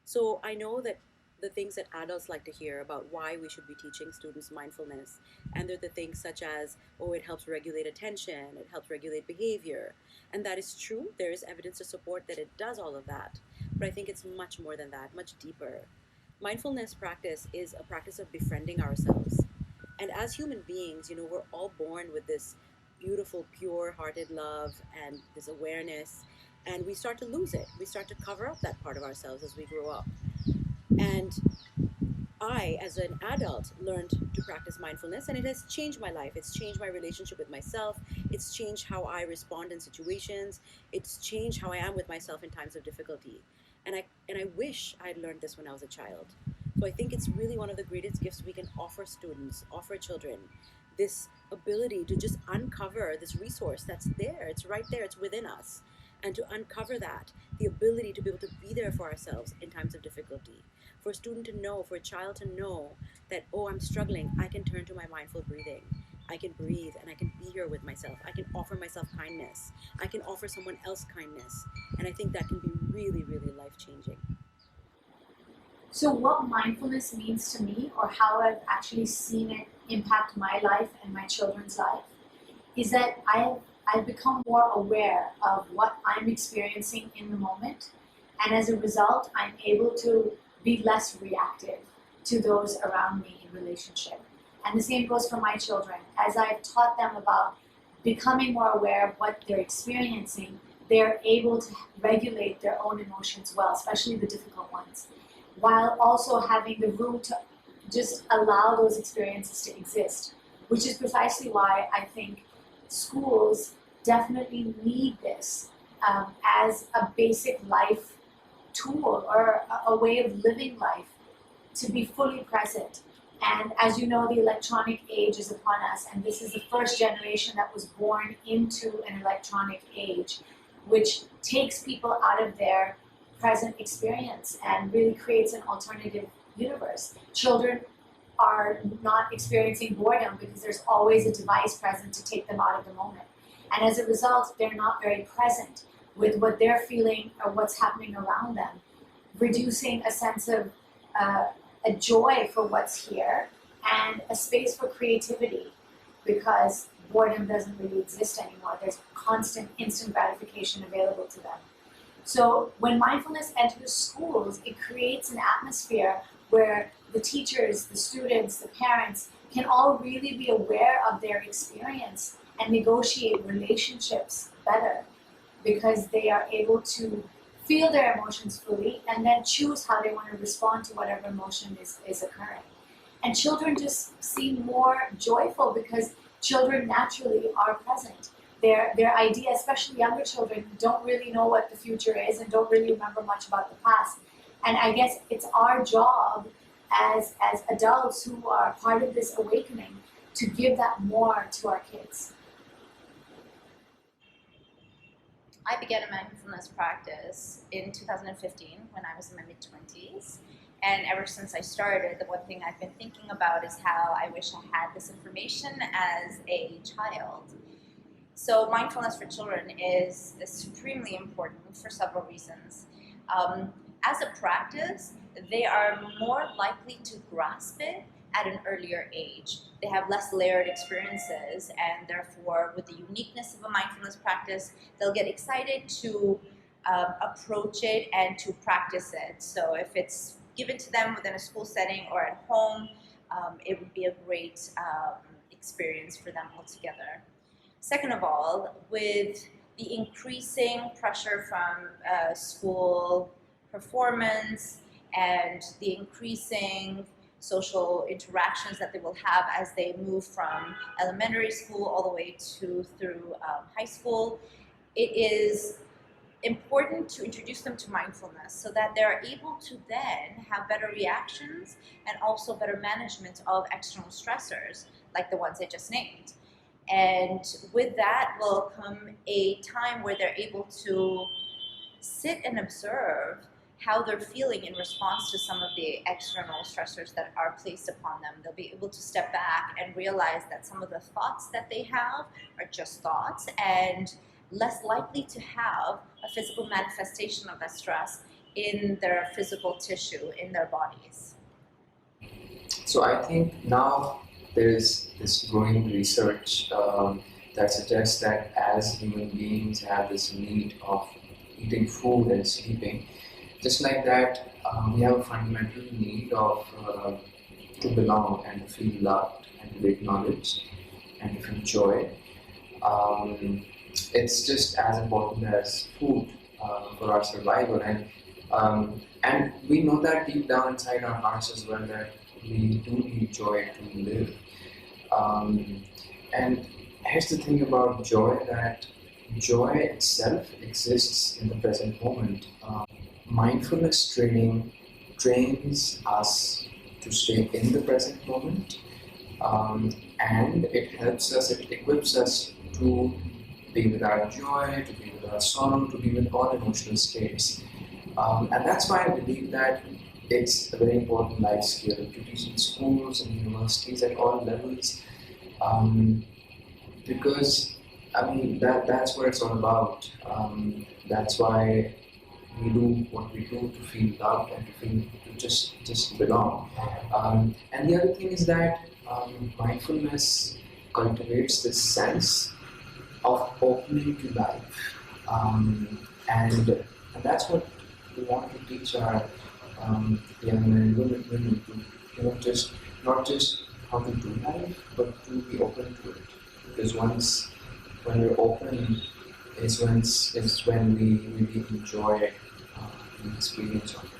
So I know that the things that adults like to hear about why we should be teaching students mindfulness, and they're the things such as, oh, it helps regulate attention, it helps regulate behavior. And that is true. There is evidence to support that it does all of that. But I think it's much more than that, much deeper. Mindfulness practice is a practice of befriending ourselves. And as human beings, we're all born with this beautiful, pure hearted love and this awareness. And we start to lose it. We start to cover up that part of ourselves as we grow up. And I, as an adult, learned to practice mindfulness, and it has changed my life. It's changed my relationship with myself. It's changed how I respond in situations. It's changed how I am with myself in times of difficulty. And I wish I had learned this when I was a child. So I think it's really one of the greatest gifts we can offer students, offer children, this ability to just uncover this resource that's there. It's right there. It's within us. And to uncover that, the ability to be able to be there for ourselves in times of difficulty, for a student to know, for a child to know that, oh, I'm struggling, I can turn to my mindful breathing. I can breathe and I can be here with myself. I can offer myself kindness. I can offer someone else kindness. And I think that can be really, really life changing. So, what mindfulness means to me, or how I've actually seen it impact my life and my children's life, is that I've become more aware of what I'm experiencing in the moment, and as a result, I'm able to be less reactive to those around me in relationship. And the same goes for my children. As I've taught them about becoming more aware of what they're experiencing, they're able to regulate their own emotions well, especially the difficult ones, while also having the room to just allow those experiences to exist, which is precisely why I think schools definitely need this as a basic life tool or a way of living life to be fully present. And as you know, the electronic age is upon us, and this is the first generation that was born into an electronic age, which takes people out of their present experience and really creates an alternative universe. Children are not experiencing boredom because there's always a device present to take them out of the moment. And as a result, they're not very present with what they're feeling or what's happening around them, reducing a sense of a joy for what's here and a space for creativity because boredom doesn't really exist anymore. There's constant instant gratification available to them. So when mindfulness enters schools, it creates an atmosphere where the teachers, the students, the parents can all really be aware of their experience and negotiate relationships better because they are able to feel their emotions fully and then choose how they want to respond to whatever emotion is occurring. And children just seem more joyful because children naturally are present. Their idea, especially younger children, don't really know what the future is and don't really remember much about the past. And I guess it's our job as adults who are part of this awakening to give that more to our kids. I began a mindfulness practice in 2015 when I was in my mid-20s. And ever since I started, the one thing I've been thinking about is how I wish I had this information as a child. So mindfulness for children is supremely important for several reasons. As a practice, they are more likely to grasp it at an earlier age. They have less layered experiences, and therefore, with the uniqueness of a mindfulness practice, they'll get excited to approach it and to practice it. So if it's given to them within a school setting or at home, it would be a great experience for them altogether. Second of all, with the increasing pressure from school performance and the increasing social interactions that they will have as they move from elementary school all the way through high school, it is important to introduce them to mindfulness so that they're able to then have better reactions and also better management of external stressors like the ones I just named. And with that will come a time where they're able to sit and observe how they're feeling in response to some of the external stressors that are placed upon them. They'll be able to step back and realize that some of the thoughts that they have are just thoughts and less likely to have a physical manifestation of that stress in their physical tissue, in their bodies? So I think now there is this growing research that suggests that as human beings have this need of eating food and sleeping, just like that, we have a fundamental need of to belong and to feel loved and to be acknowledged and to feel joy. Um, it's just as important as food for our survival, and we know that deep down inside our hearts as well that we do need joy to live. Um, and here's the thing about joy, that joy itself exists in the present moment. Mindfulness training trains us to stay in the present moment, and it helps us, it equips us to be with our joy, to be with our sorrow, to be with all emotional states. And that's why I believe that it's a very important life skill to teach in schools and universities at all levels, because I mean that's what it's all about. That's why we do what we do, to feel loved and to feel to just belong. And the other thing is that mindfulness cultivates this sense of opening to life, and that's what we want to teach our young men and women to, just not just how to do life, but to be open to it. Because when we're open is when we really enjoy the experience of it.